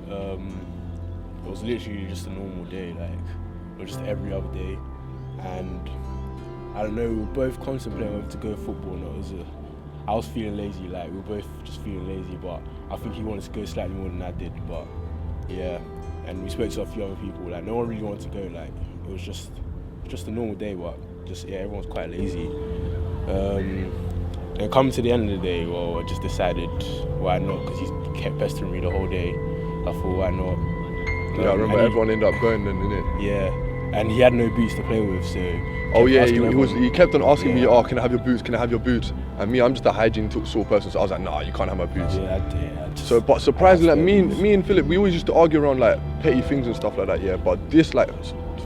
It was literally just a normal day, like it was just every other day, and I don't know, we were both contemplating whether to go football or not. I was feeling lazy, like we were both just feeling lazy, but I think he wanted to go slightly more than I did, but yeah. And we spoke to a few other people, like no one really wanted to go, like it was just a normal day, but just, yeah, everyone's quite lazy. And coming to the end of the day, well, I just decided why not, because he kept pestering me the whole day. I thought, why not? Yeah, I remember everyone ended up going then, innit? Yeah, and he had no boots to play with, so... Oh yeah, he kept on asking me, oh, can I have your boots, can I have your boots? And me, I'm just a hygiene sort of person, so I was like, nah, you can't have my boots. But surprisingly, like, me and Philip, we always used to argue around like petty things and stuff like that, yeah, but this, like,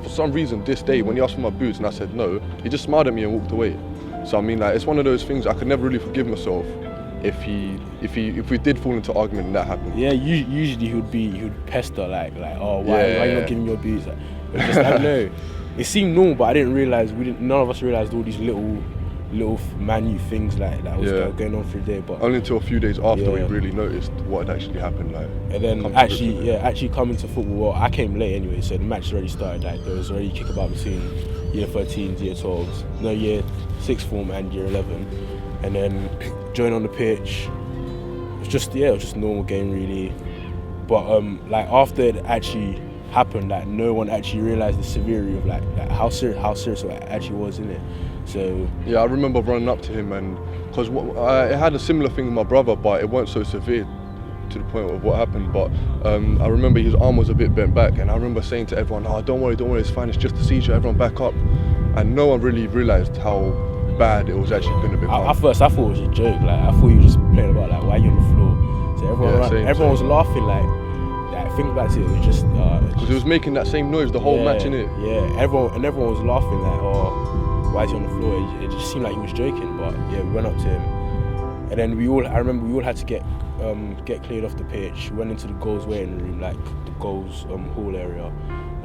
for some reason, this day, when he asked for my boots and I said no, he just smiled at me and walked away. So I mean, like, it's one of those things I could never really forgive myself if we did fall into argument and that happened. Yeah, usually he would pester like oh, why are you not giving your boots? Like, just, I don't know. It seemed normal, but I didn't realise. None of us realised all these little minute things like that was going on through there. But only until a few days after we really noticed what had actually happened. Like, and then actually coming to football. Well, I came late anyway, so the match already started. Like there was already kickabout between year 13s, year 12s, no, year 6th form and year 11, and then joined on the pitch. It was just a normal game really. But like after it actually happened, like no one actually realised the severity of like how serious it actually was, innit? So yeah, I remember running up to him, and because I had a similar thing with my brother, but it wasn't so severe to the point of what happened. But I remember his arm was a bit bent back, and I remember saying to everyone, "Oh, don't worry, it's fine. It's just a seizure. Everyone back up." And no one really realised how bad it was actually going to become. At first, I thought it was a joke. Like I thought you were just playing about like, why are you on the floor? So everyone was laughing like. Think back to it, was just because it was making that same noise the whole match, innit? Yeah, everyone was laughing like, oh, why is he on the floor? It just seemed like he was joking, but yeah, we went up to him, and then I remember we all had to get cleared off the pitch. We went into the goals waiting room, like the goals hall area,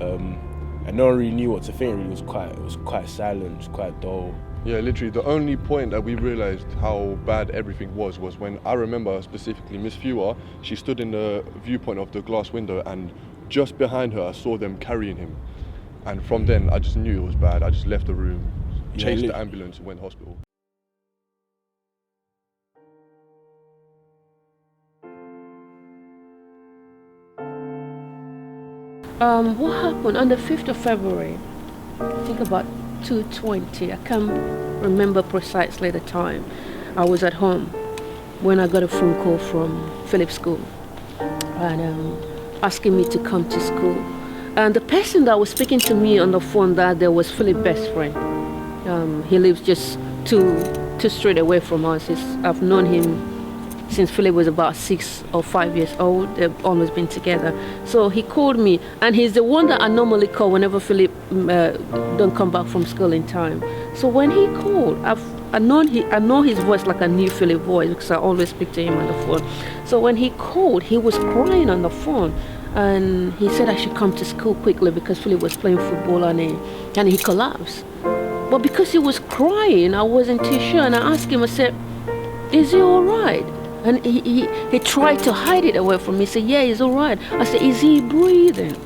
and no one really knew what to think. Really, it was quite silent, it was quite dull. Yeah, literally, the only point that we realised how bad everything was when I remember specifically Miss Fewer, she stood in the viewpoint of the glass window, and just behind her I saw them carrying him. And from then I just knew it was bad. I just left the room, chased the ambulance and went to hospital. What happened on the 5th of February? I think about 2:20. I can't remember precisely the time. I was at home when I got a phone call from Philip's school and asking me to come to school. And the person that was speaking to me on the phone that day was Philip's best friend. He lives just two streets away from us. I've known him since Philip was about 6 or 5 years old. They've always been together. So he called me, and he's the one that I normally call whenever Philip don't come back from school in time. So when he called, I know his voice like a new Philip voice because I always speak to him on the phone. So when he called, he was crying on the phone, and he said I should come to school quickly because Philip was playing football and he collapsed. But because he was crying, I wasn't too sure, and I asked him, I said, "Is he all right?" And he tried to hide it away from me. He said, "Yeah, he's all right." I said, "Is he breathing?"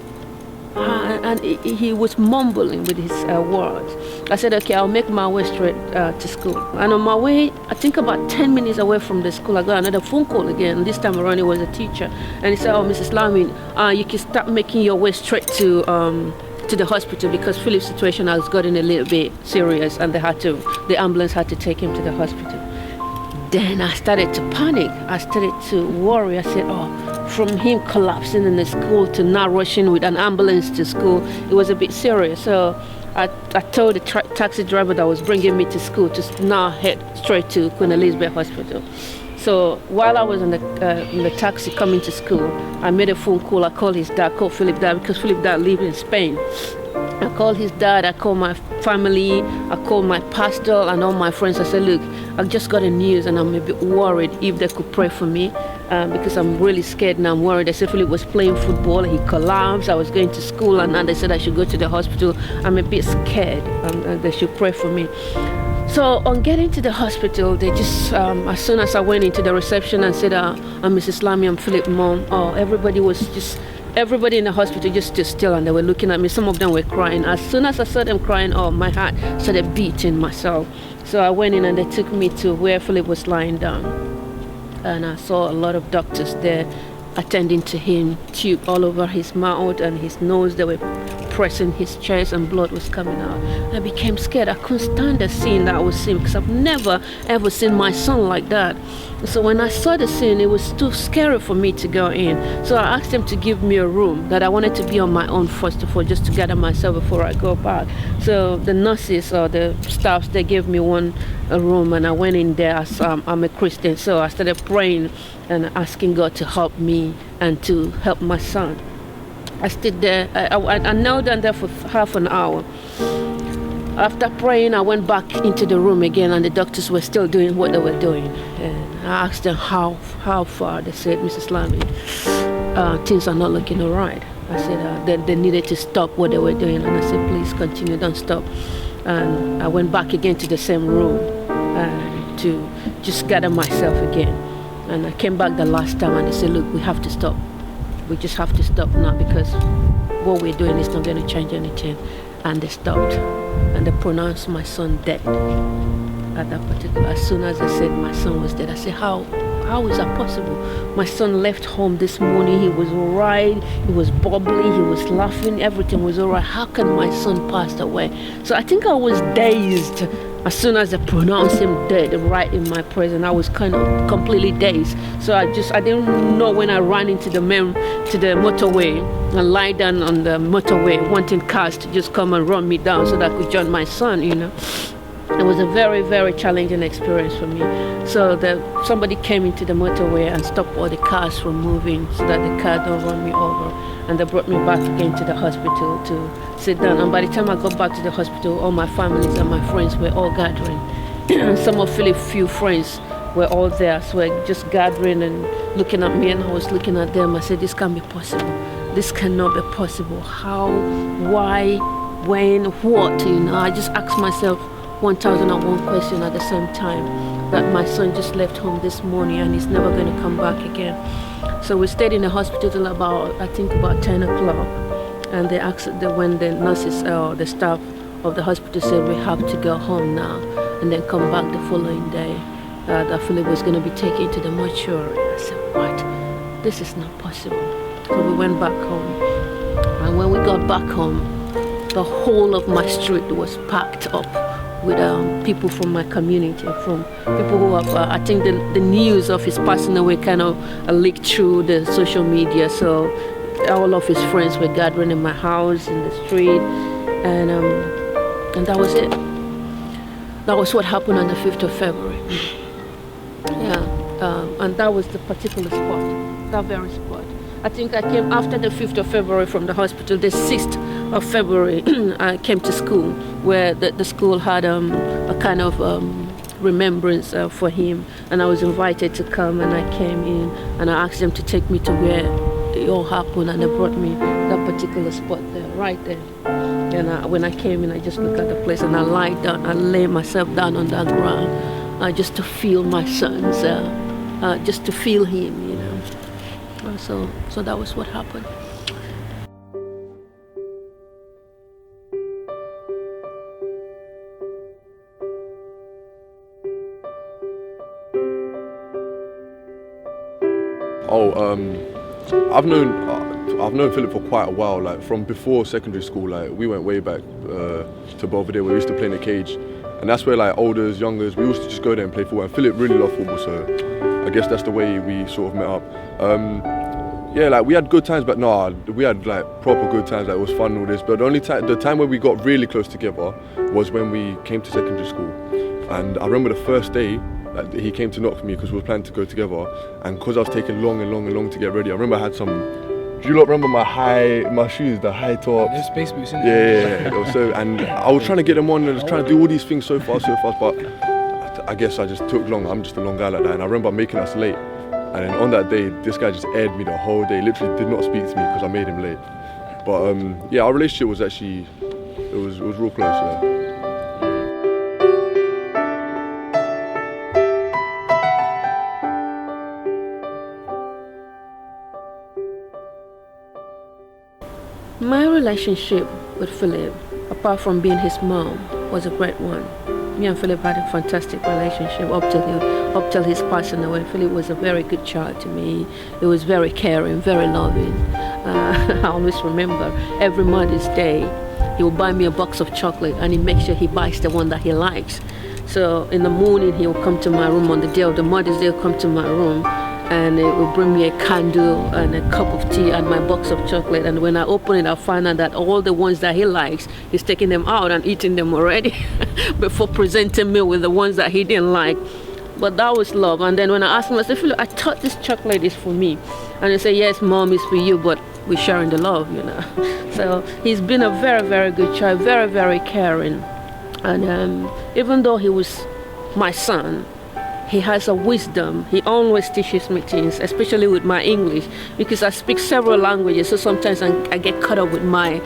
And he was mumbling with his words. I said, "Okay, I'll make my way straight to school." And on my way, I think about 10 minutes away from the school, I got another phone call again. This time around, it was a teacher. And he said, "Oh, Mrs. Lamin, you can start making your way straight to the hospital because Philip's situation has gotten a little bit serious, and the ambulance had to take him to the hospital." Then I started to panic. I started to worry. I said, "Oh, from him collapsing in the school to now rushing with an ambulance to school, it was a bit serious." So I told the taxi driver that was bringing me to school to now head straight to Queen Elizabeth Hospital. So while I was in the taxi coming to school, I made a phone call. I called his dad, called Philip's dad, because Philip's dad lived in Spain. I called his dad, I called my family, I called my pastor and all my friends. I said, "Look, I just got the news and I'm a bit worried if they could pray for me because I'm really scared and I'm worried." They said Philip was playing football, he collapsed, I was going to school, and they said I should go to the hospital. I'm a bit scared and they should pray for me. So on getting to the hospital, they just, as soon as I went into the reception and said, I'm Mrs. Lamin, I'm Philip's mom, everybody in the hospital just stood still and they were looking at me. Some of them were crying. As soon as I saw them crying, my heart started beating myself. So I went in and they took me to where Philip was lying down. And I saw a lot of doctors there attending to him, tube all over his mouth and his nose. They were pressing his chest and blood was coming out. I became scared. I couldn't stand the scene that I was seeing because I've never ever seen my son like that. So when I saw the scene, it was too scary for me to go in. So I asked them to give me a room that I wanted to be on my own first of all, just to gather myself before I go back. So the nurses or the staffs, they gave me a room and I went in there as I'm a Christian. So I started praying and asking God to help me and to help my son. I stood there, I knelt down there for half an hour. After praying, I went back into the room again and the doctors were still doing what they were doing. And I asked them how far. They said, Mrs. Lamin, things are not looking all right. I said they needed to stop what they were doing. And I said, please continue, don't stop. And I went back again to the same room to just gather myself again. And I came back the last time and they said, look, we have to stop. We just have to stop now because what we're doing is not going to change anything. And they stopped and they pronounced my son dead. At that particular, as soon as they said my son was dead, I said, how is that possible? My son left home this morning, he was all right, he was bubbly, he was laughing, everything was all right. How can my son pass away? So I think I was dazed. As soon as they pronounced him dead right in my presence, I was kind of completely dazed. So I didn't know when I ran into the motorway and lie down on the motorway, wanting cars to just come and run me down so that I could join my son, you know. It was a very, very challenging experience for me. So somebody came into the motorway and stopped all the cars from moving so that the car don't run me over. And they brought me back again to the hospital to sit down. And by the time I got back to the hospital, all my families and my friends were all gathering. Some of Philip's few friends were all there. So we're just gathering and looking at me, and I was looking at them. I said, this can't be possible. This cannot be possible. How, why, when, what? You know, I just asked myself 1,001 questions at the same time, that my son just left home this morning and he's never going to come back again. So we stayed in the hospital till about 10 o'clock, and they asked when the nurses or the staff of the hospital said we have to go home now and then come back the following day, that Philip was going to be taken to the mortuary. I said, what? This is not possible. So we went back home, and when we got back home, the whole of my street was packed up with people from my community, from people who have, I think the news of his passing away kind of leaked through the social media. So all of his friends were gathering in my house, in the street, and that was it. That was what happened on the 5th of February. Yeah, and that was the particular spot, that very spot. I think I came after the 5th of February from the hospital. The 6th of February, I came to school, where the school had a kind of remembrance for him, and I was invited to come, and I came in, and I asked them to take me to where it all happened, and they brought me that particular spot there, right there. And when I came in, I just looked at the place, and I lied down, I lay myself down on that ground, just to feel my son's, just to feel him, you know. So that was what happened. I've known Philip for quite a while, like from before secondary school. Like we went way back to Belvedere, where we used to play in the cage, and that's where like olders, youngers, we used to just go there and play football. And Philip really loved football, so I guess that's the way we sort of met up. Yeah, like we had good times, but we had like proper good times. Like it was fun and all this. But the time where we got really close together was when we came to secondary school. And I remember the first day that he came to knock for me because we were planning to go together. And because I was taking long to get ready, I remember I had some. Do you lot remember my shoes, the high tops? Yeah, space boots, innit? Yeah. So, and I was trying to get them on and I was trying to do all these things so fast, but I guess I just took long. I'm just a long guy like that. And I remember making us late. And then on that day, this guy just aired me the whole day, literally did not speak to me because I made him late. But yeah, our relationship was actually, it was real close, yeah. My relationship with Philip, apart from being his mom, was a great one. Me and Philip had a fantastic relationship up till his passing away. Philip was a very good child to me. He was very caring, very loving. I always remember every Mother's Day, he would buy me a box of chocolate and he makes sure he buys the one that he likes. So in the morning, he will come to my room on the day of the Mother's Day, he'll come to my room and it will bring me a candle and a cup of tea and my box of chocolate. And when I open it, I find out that all the ones that he likes, he's taking them out and eating them already before presenting me with the ones that he didn't like. But that was love. And then when I asked him, I said, Philip, I thought this chocolate is for me. And he said, yes, Mom, it's for you, but we're sharing the love, you know. So he's been a very, very good child, very, very caring. And even though he was my son, he has a wisdom. He always teaches me things, especially with my English, because I speak several languages. So sometimes I get caught up with my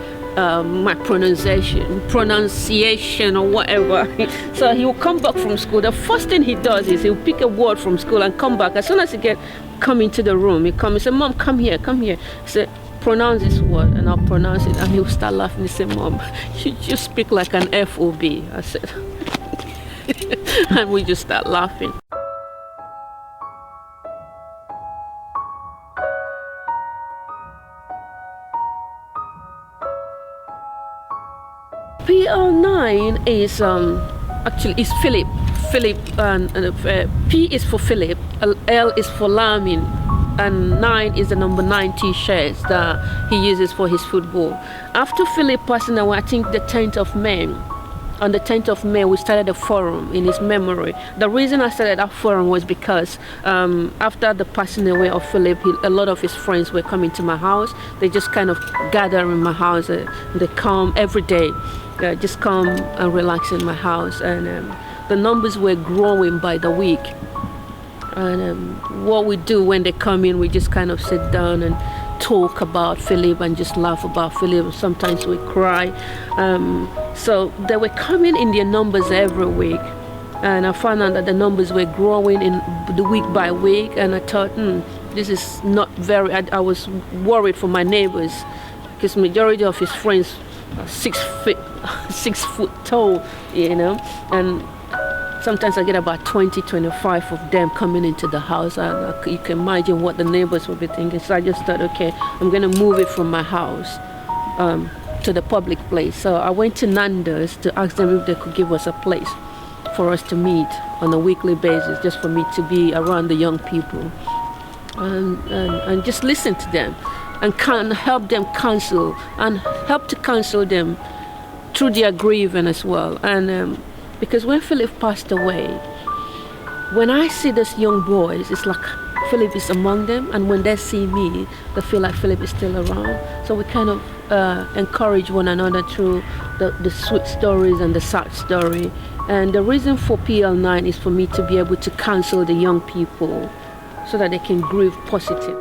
pronunciation or whatever. So he will come back from school. The first thing he does is he'll pick a word from school and come back. As soon as he come into the room, he come and say, Mom, come here, come here. He said, pronounce this word, and I'll pronounce it, and he'll start laughing. He said, Mom, you speak like an FOB. I said, and we just start laughing. PL9 is actually is Philip. P is for Philip, L is for Lamin, and 9 is the number 9 T-shirts that he uses for his football. After Philip passing away, I think the 10th of May, on the 10th of May, we started a forum in his memory. The reason I started that forum was because after the passing away of Philip, a lot of his friends were coming to my house. They just kind of gather in my house. They come every day, just come and relax in my house. And the numbers were growing by the week. And what we do when they come in, we just kind of sit down and talk about Philip and just laugh about Philip. Sometimes we cry. So they were coming in their numbers every week. And I found out that the numbers were growing in the week by week. And I thought, this is not very, I was worried for my neighbors, because majority of his friends are 6 foot tall, you know. And sometimes I get about 20, 25 of them coming into the house. You can imagine what the neighbors will be thinking. So I just thought, okay, I'm going to move it from my house to the public place. So I went to Nando's to ask them if they could give us a place for us to meet on a weekly basis, just for me to be around the young people and just listen to them and help them counsel and help to counsel them through their grieving as well. And because when Philip passed away, when I see these young boys, it's like Philip is among them, and when they see me, they feel like Philip is still around. So we kind of encourage one another through the sweet stories and the sad story. And the reason for PL9 is for me to be able to counsel the young people so that they can grieve positively.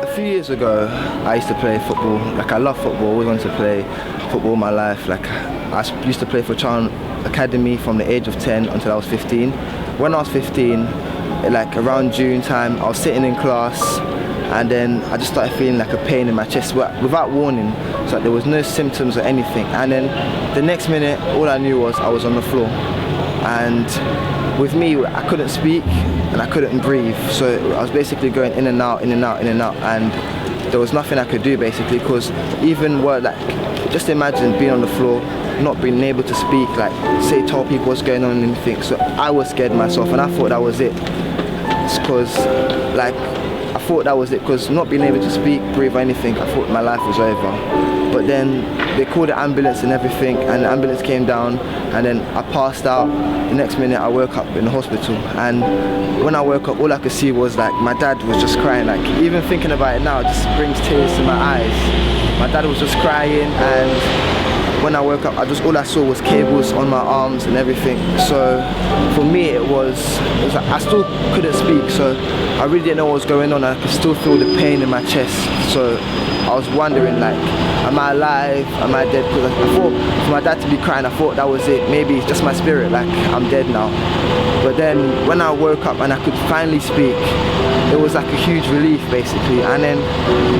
A few years ago, I used to play football. Like, I love football, always wanted to play football my life. Like, I used to play for Charn Academy from the age of 10 until I was 15. When I was 15, like around June time, I was sitting in class and then I just started feeling like a pain in my chest without warning. So there was no symptoms or anything. And then the next minute, all I knew was I was on the floor. And with me, I couldn't speak and I couldn't breathe. So I was basically going in and out, in and out, in and out. And there was nothing I could do basically, because even just imagine being on the floor, not being able to speak, like say tell people what's going on and anything. So I was scared myself and I thought that was it. It's because I thought that was it, because not being able to speak, breathe or anything, I thought my life was over. But then they called the ambulance and everything, and the ambulance came down, and then I passed out. The next minute I woke up in the hospital, and when I woke up, all I could see was like my dad was just crying. Like, even thinking about it now just brings tears to my eyes. My dad was just crying, and when I woke up, all I saw was cables on my arms and everything. So for me, it was like I still couldn't speak, so I really didn't know what was going on. I could still feel the pain in my chest. So I was wondering, like, am I alive? Am I dead? Because I thought for my dad to be crying, I thought that was it. Maybe it's just my spirit, like I'm dead now. But then when I woke up and I could finally speak, it was like a huge relief basically. And then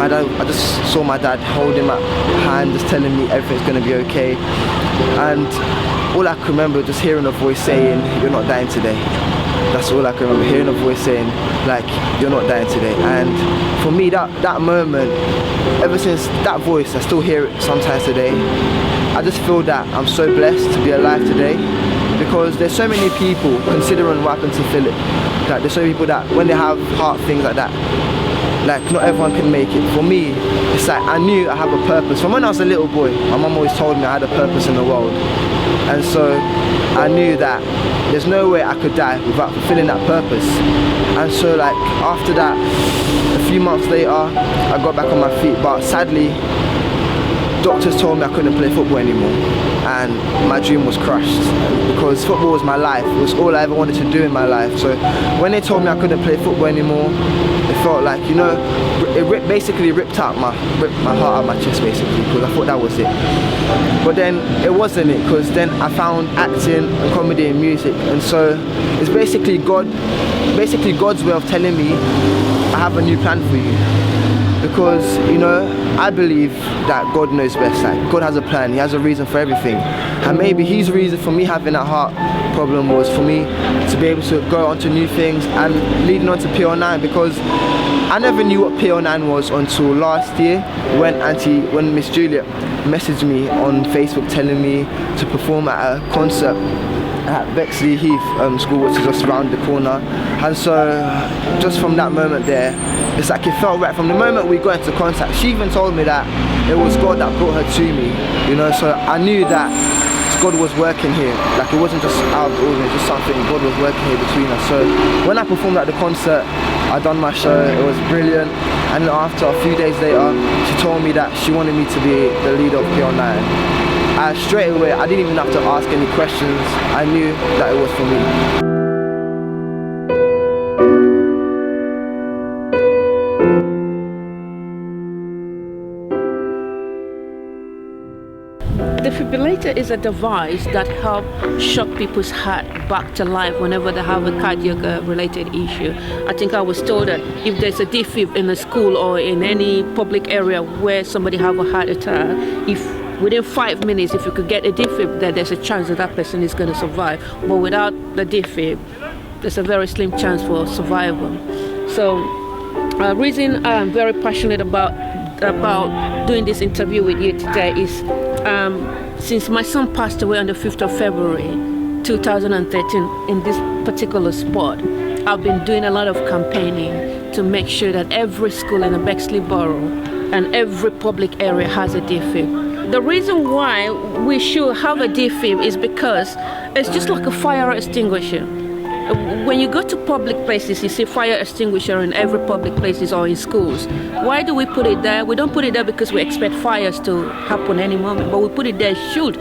I just saw my dad holding my hand, just telling me everything's gonna be okay. And all I can remember just hearing a voice saying, "You're not dying today." That's all I can remember, hearing a voice saying, like, "You're not dying today." And for me, that moment, ever since that voice, I still hear it sometimes today. I just feel that I'm so blessed to be alive today, because there's so many people, considering what happened to Philip, like there's so many people that when they have heart things like that, like not everyone can make it. For me, it's like I knew I have a purpose. From when I was a little boy, my mum always told me I had a purpose in the world. And so I knew that there's no way I could die without fulfilling that purpose. And so like after that, a few months later, I got back on my feet, but sadly, doctors told me I couldn't play football anymore, and my dream was crushed, because football was my life. It was all I ever wanted to do in my life. So when they told me I couldn't play football anymore, it felt like, you know, it basically ripped my heart out of my chest basically, because I thought that was it. But then it wasn't it, because then I found acting and comedy and music, and so it's basically God's way of telling me I have a new plan for you. Because, you know, I believe that God knows best. Like, God has a plan, He has a reason for everything. And maybe His reason for me having that heart problem was for me to be able to go on to new things, and leading on to PL9, because I never knew what PL9 was until last year when Miss Juliet messaged me on Facebook telling me to perform at a concert at Bexley Heath School, which is just around the corner. And so just from that moment there, it's like it felt right. From the moment we got into contact, she even told me that it was God that brought her to me, you know. So I knew that God was working here. Like, it wasn't just out of the ordinary, just something. God was working here between us. So when I performed at the concert, I done my show, it was brilliant. And then after a few days later, she told me that she wanted me to be the leader of PL9. Straight away, I didn't even have to ask any questions. I knew that it was for me. Defibrillator is a device that helps shock people's heart back to life whenever they have a cardiac related issue. I think I was told that if there's a defib in a school or in any public area where somebody have a heart attack, if within 5 minutes, if you could get a defib, then there's a chance that that person is going to survive. But without the defib, there's a very slim chance for survival. So the reason I'm very passionate about doing this interview with you today is since my son passed away on the 5th of February 2013 in this particular spot, I've been doing a lot of campaigning to make sure that every school in the Bexley Borough and every public area has a defib. The reason why we should have a defib is because it's just like a fire extinguisher. When you go to public places, you see fire extinguisher in every public places or in schools. Why do we put it there? We don't put it there because we expect fires to happen any moment, but we put it there should,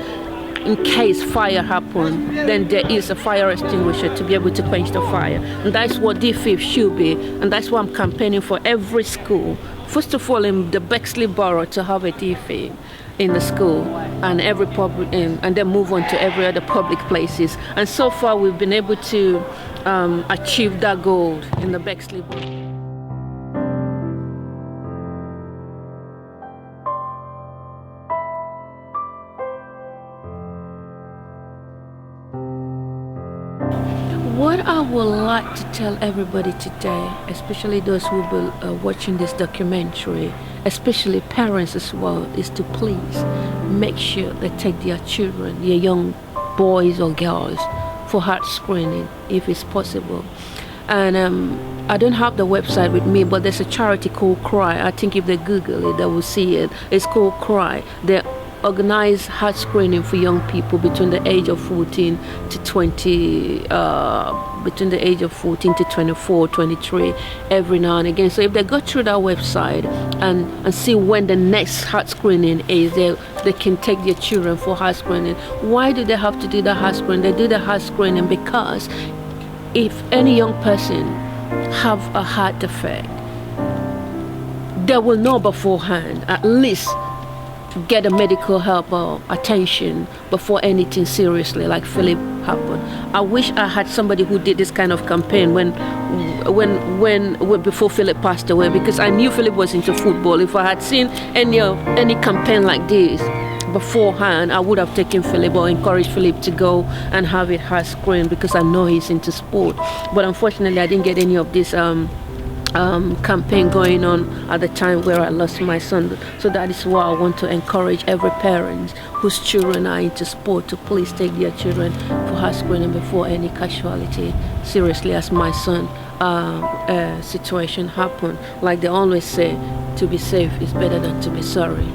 in case fire happen, then there is a fire extinguisher to be able to quench the fire. And that's what defib should be, and that's why I'm campaigning for every school. First of all, in the Bexley Borough, to have a defib in the school, and every public, and then move on to every other public places. And so far, we've been able to achieve that goal in the Bexley Borough. What I would like to tell everybody today, especially those who will be watching this documentary, especially parents as well, is to please make sure they take their children, their young boys or girls, for heart screening if it's possible. And I don't have the website with me, but there's a charity called CRY. I think if they Google it, they will see it. It's called CRY. They organize heart screening for young people between the age of 14 to 20, between the age of 14 to 24, 23, every now and again. So if they go through that website and see when the next heart screening is, they can take their children for heart screening. Why do they have to do the heart screening? They do the heart screening because if any young person have a heart defect, they will know beforehand, at least get a medical help or attention before anything seriously like Philip happened. I wish I had somebody who did this kind of campaign when before Philip passed away, because I knew Philip was into football. If I had seen any campaign like this beforehand, I would have taken Philip or encouraged Philip to go and have it hard screen, because I know he's into sport. But unfortunately, I didn't get any of this campaign going on at the time where I lost my son. So that is why I want to encourage every parent whose children are into sport to please take their children for heart screening before any casualty, seriously, as my son situation happened. Like they always say, to be safe is better than to be sorry.